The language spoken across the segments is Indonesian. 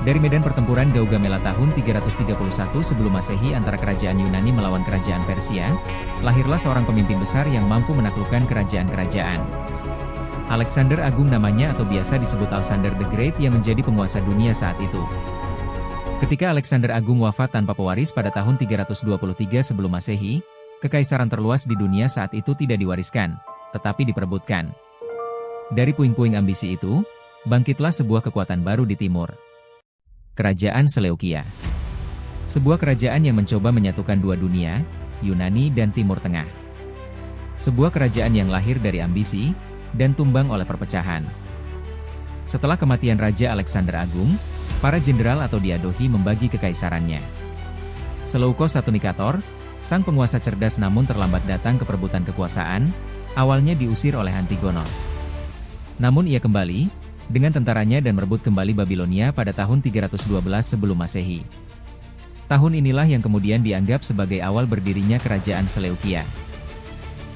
Dari medan pertempuran Gaugamela tahun 331 sebelum Masehi antara kerajaan Yunani melawan kerajaan Persia, lahirlah seorang pemimpin besar yang mampu menaklukkan kerajaan-kerajaan. Alexander Agung namanya atau biasa disebut Alexander the Great yang menjadi penguasa dunia saat itu. Ketika Alexander Agung wafat tanpa pewaris pada tahun 323 sebelum Masehi, kekaisaran terluas di dunia saat itu tidak diwariskan, tetapi diperebutkan. Dari puing-puing ambisi itu, bangkitlah sebuah kekuatan baru di timur. Kerajaan Seleukia. Sebuah kerajaan yang mencoba menyatukan dua dunia, Yunani dan Timur Tengah. Sebuah kerajaan yang lahir dari ambisi, dan tumbang oleh perpecahan. Setelah kematian Raja Alexander Agung, para jenderal atau diadohi membagi kekaisarannya. Seleukos I Nikator, sang penguasa cerdas namun terlambat datang ke perebutan kekuasaan, awalnya diusir oleh Antigonos. Namun ia kembali, dengan tentaranya dan merebut kembali Babilonia pada tahun 312 sebelum Masehi. Tahun inilah yang kemudian dianggap sebagai awal berdirinya kerajaan Seleukia.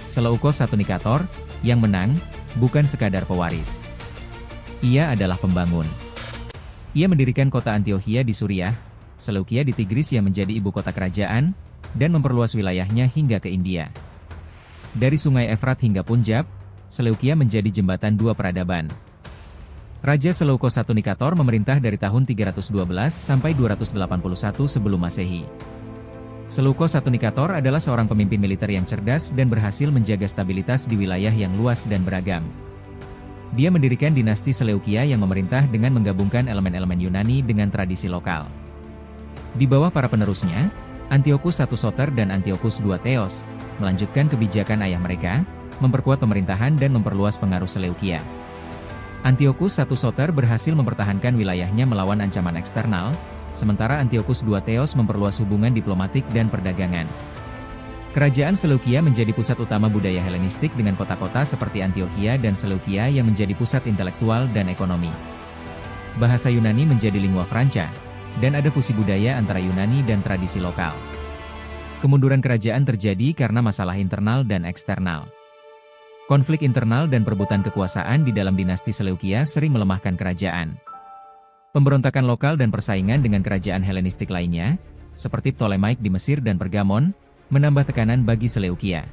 Seleukos I Nikator, yang menang, bukan sekadar pewaris. Ia adalah pembangun. Ia mendirikan kota Antiokhia di Suriah, Seleukia di Tigris yang menjadi ibu kota kerajaan, dan memperluas wilayahnya hingga ke India. Dari sungai Efrat hingga Punjab, Seleukia menjadi jembatan dua peradaban. Raja Seleukos I Nikator memerintah dari tahun 312 sampai 281 sebelum Masehi. Seleukos I Nikator adalah seorang pemimpin militer yang cerdas dan berhasil menjaga stabilitas di wilayah yang luas dan beragam. Dia mendirikan dinasti Seleukia yang memerintah dengan menggabungkan elemen-elemen Yunani dengan tradisi lokal. Di bawah para penerusnya, Antiochus I Soter dan Antiochus II Theos, melanjutkan kebijakan ayah mereka, memperkuat pemerintahan dan memperluas pengaruh Seleukia. Antiochus I Soter berhasil mempertahankan wilayahnya melawan ancaman eksternal, sementara Antiochus II Theos memperluas hubungan diplomatik dan perdagangan. Kerajaan Seleukia menjadi pusat utama budaya Helenistik dengan kota-kota seperti Antiokhia dan Seleukia yang menjadi pusat intelektual dan ekonomi. Bahasa Yunani menjadi lingua franca, dan ada fusi budaya antara Yunani dan tradisi lokal. Kemunduran kerajaan terjadi karena masalah internal dan eksternal. Konflik internal dan perebutan kekuasaan di dalam dinasti Seleukia sering melemahkan kerajaan. Pemberontakan lokal dan persaingan dengan kerajaan Helenistik lainnya, seperti Ptolemaic di Mesir dan Pergamon, menambah tekanan bagi Seleukia.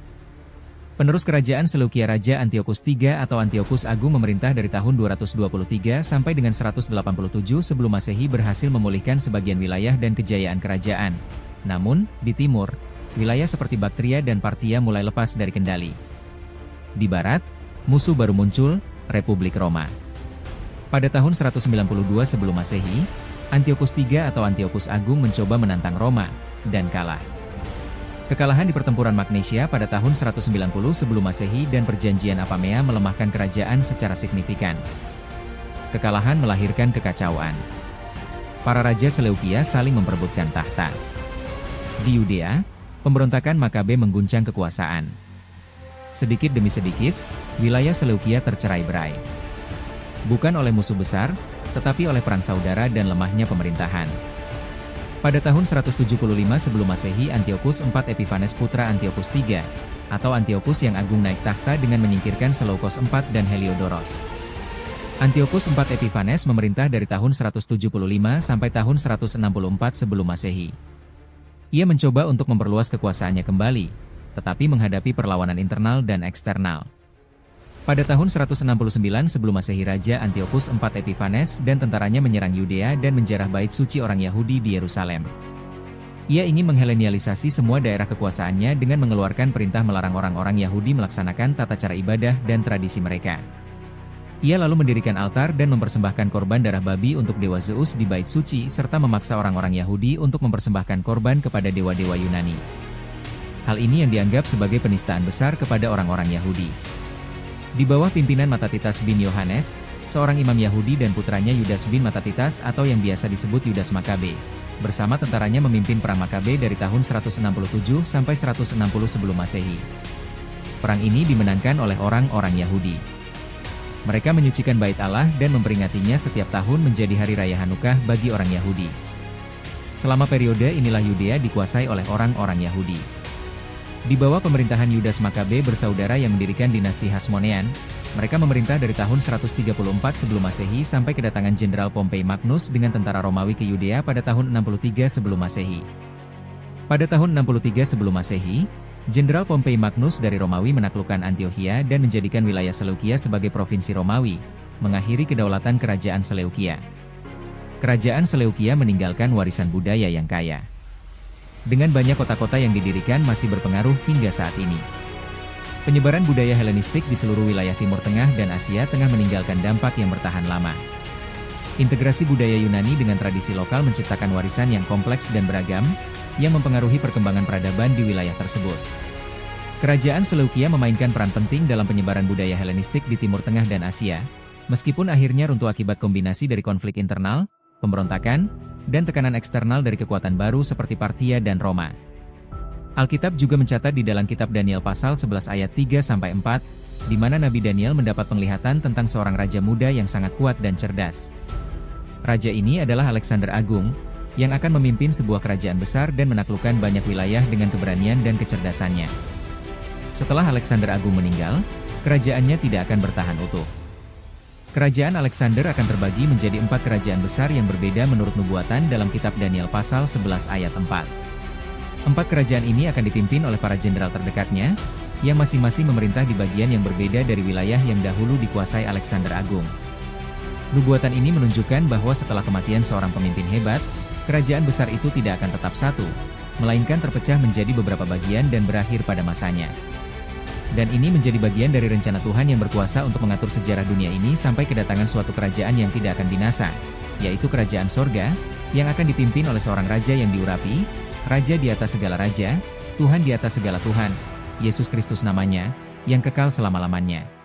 Penerus kerajaan Seleukia Raja Antiochus III atau Antiochus Agung memerintah dari tahun 223 sampai dengan 187 sebelum Masehi berhasil memulihkan sebagian wilayah dan kejayaan kerajaan. Namun, di timur, wilayah seperti Baktria dan Parthia mulai lepas dari kendali. Di barat, musuh baru muncul, Republik Roma. Pada tahun 192 sebelum Masehi, Antiochus III atau Antiochus Agung mencoba menantang Roma, dan kalah. Kekalahan di pertempuran Magnesia pada tahun 190 sebelum Masehi dan perjanjian Apamea melemahkan kerajaan secara signifikan. Kekalahan melahirkan kekacauan. Para raja Seleukia saling memperebutkan tahta. Di Yudea, pemberontakan Makabe mengguncang kekuasaan. Sedikit demi sedikit, wilayah Seleukia tercerai-berai. Bukan oleh musuh besar, tetapi oleh perang saudara dan lemahnya pemerintahan. Pada tahun 175 sebelum Masehi Antiochus IV Epiphanes putra Antiochus III, atau Antiochus yang agung naik tahta dengan menyingkirkan Seleukos IV dan Heliodoros. Antiochus IV Epiphanes memerintah dari tahun 175 sampai tahun 164 sebelum Masehi. Ia mencoba untuk memperluas kekuasaannya kembali, tetapi menghadapi perlawanan internal dan eksternal. Pada tahun 169 sebelum Masehi Raja Antiochus IV Epiphanes dan tentaranya menyerang Yudea dan menjarah bait suci orang Yahudi di Yerusalem. Ia ingin menghelenialisasi semua daerah kekuasaannya dengan mengeluarkan perintah melarang orang-orang Yahudi melaksanakan tata cara ibadah dan tradisi mereka. Ia lalu mendirikan altar dan mempersembahkan korban darah babi untuk dewa Zeus di bait suci serta memaksa orang-orang Yahudi untuk mempersembahkan korban kepada dewa-dewa Yunani. Hal ini yang dianggap sebagai penistaan besar kepada orang-orang Yahudi. Di bawah pimpinan Matatitas bin Yohanes, seorang imam Yahudi dan putranya Yudas bin Matatitas atau yang biasa disebut Yudas Makabe, bersama tentaranya memimpin perang Makabe dari tahun 167 sampai 160 sebelum Masehi. Perang ini dimenangkan oleh orang-orang Yahudi. Mereka menyucikan bait Allah dan memperingatinya setiap tahun menjadi hari raya Hanukah bagi orang Yahudi. Selama periode inilah Yudea dikuasai oleh orang-orang Yahudi. Di bawah pemerintahan Yudas Makabe bersaudara yang mendirikan dinasti Hasmonean, mereka memerintah dari tahun 134 sebelum Masehi sampai kedatangan Jenderal Pompei Magnus dengan tentara Romawi ke Yudea pada tahun 63 sebelum Masehi. Pada tahun 63 sebelum Masehi, Jenderal Pompei Magnus dari Romawi menaklukkan Antiokhia dan menjadikan wilayah Seleukia sebagai provinsi Romawi, mengakhiri kedaulatan kerajaan Seleukia. Kerajaan Seleukia meninggalkan warisan budaya yang kaya. Dengan banyak kota-kota yang didirikan masih berpengaruh hingga saat ini. Penyebaran budaya Helenistik di seluruh wilayah Timur Tengah dan Asia Tengah meninggalkan dampak yang bertahan lama. Integrasi budaya Yunani dengan tradisi lokal menciptakan warisan yang kompleks dan beragam, yang mempengaruhi perkembangan peradaban di wilayah tersebut. Kerajaan Seleukia memainkan peran penting dalam penyebaran budaya Helenistik di Timur Tengah dan Asia, meskipun akhirnya runtuh akibat kombinasi dari konflik internal, pemberontakan, dan tekanan eksternal dari kekuatan baru seperti Parthia dan Roma. Alkitab juga mencatat di dalam kitab Daniel pasal 11 ayat 3-4, di mana Nabi Daniel mendapat penglihatan tentang seorang raja muda yang sangat kuat dan cerdas. Raja ini adalah Alexander Agung, yang akan memimpin sebuah kerajaan besar dan menaklukkan banyak wilayah dengan keberanian dan kecerdasannya. Setelah Alexander Agung meninggal, kerajaannya tidak akan bertahan utuh. Kerajaan Alexander akan terbagi menjadi 4 kerajaan besar yang berbeda menurut nubuatan dalam kitab Daniel pasal 11 ayat 4. 4 kerajaan ini akan dipimpin oleh para jenderal terdekatnya, yang masing-masing memerintah di bagian yang berbeda dari wilayah yang dahulu dikuasai Alexander Agung. Nubuatan ini menunjukkan bahwa setelah kematian seorang pemimpin hebat, kerajaan besar itu tidak akan tetap satu, melainkan terpecah menjadi beberapa bagian dan berakhir pada masanya. Dan ini menjadi bagian dari rencana Tuhan yang berkuasa untuk mengatur sejarah dunia ini sampai kedatangan suatu kerajaan yang tidak akan binasa, yaitu kerajaan sorga, yang akan dipimpin oleh seorang raja yang diurapi, raja di atas segala raja, Tuhan di atas segala Tuhan, Yesus Kristus namanya, yang kekal selama-lamanya.